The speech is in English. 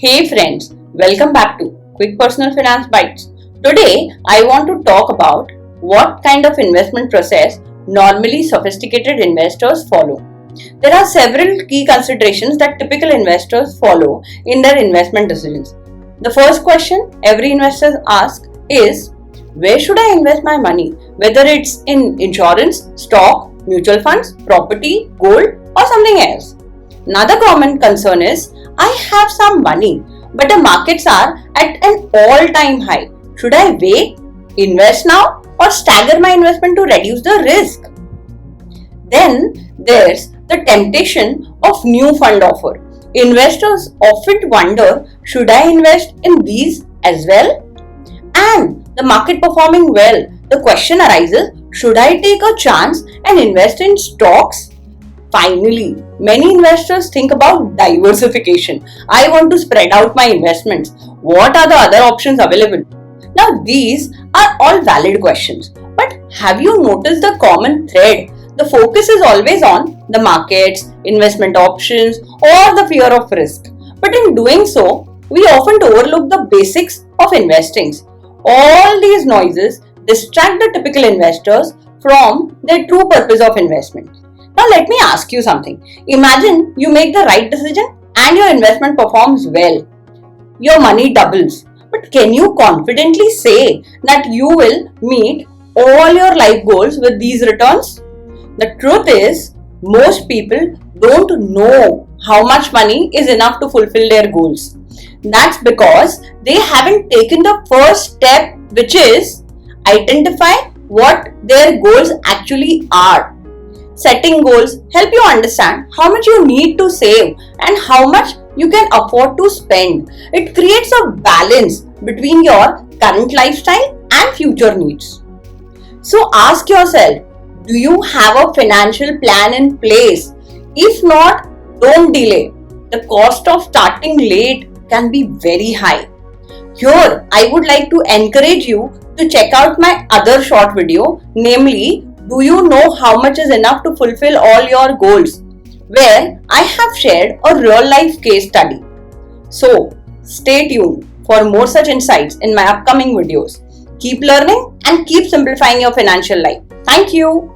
Hey friends, welcome back to Quick Personal Finance Bites. Today I want to talk about what kind of investment process normally sophisticated investors follow. There are several key considerations that typical investors follow in their investment decisions. The first question every investor asks is, where should I invest my money? Whether it's in insurance, stock, mutual funds, property, gold, or something else. Another common concern is, I have some money, but the markets are at an all-time high. Should I wait, invest now, or stagger my investment to reduce the risk? Then there's the temptation of new fund offer. Investors often wonder, should I invest in these as well? And the market performing well, the question arises, should I take a chance and invest in stocks? Finally, many investors think about diversification. I want to spread out my investments. What are the other options available? Now, these are all valid questions. But have you noticed the common thread? The focus is always on the markets, investment options, or the fear of risk. But in doing so, we often overlook the basics of investing. All these noises distract the typical investors from their true purpose of investment. Now let me ask you something. Imagine you make the right decision and your investment performs well. Your money doubles. But can you confidently say that you will meet all your life goals with these returns? The truth is, most people don't know how much money is enough to fulfill their goals. That's because they haven't taken the first step, which is identify what their goals actually are. Setting goals help you understand how much you need to save and how much you can afford to spend. It creates a balance between your current lifestyle and future needs. So ask yourself, do you have a financial plan in place? If not, don't delay. The cost of starting late can be very high. Here, I would like to encourage you to check out my other short video, namely, do you know how much is enough to fulfill all your goals? Where I have shared a real life case study. So, stay tuned for more such insights in my upcoming videos. Keep learning and keep simplifying your financial life. Thank you.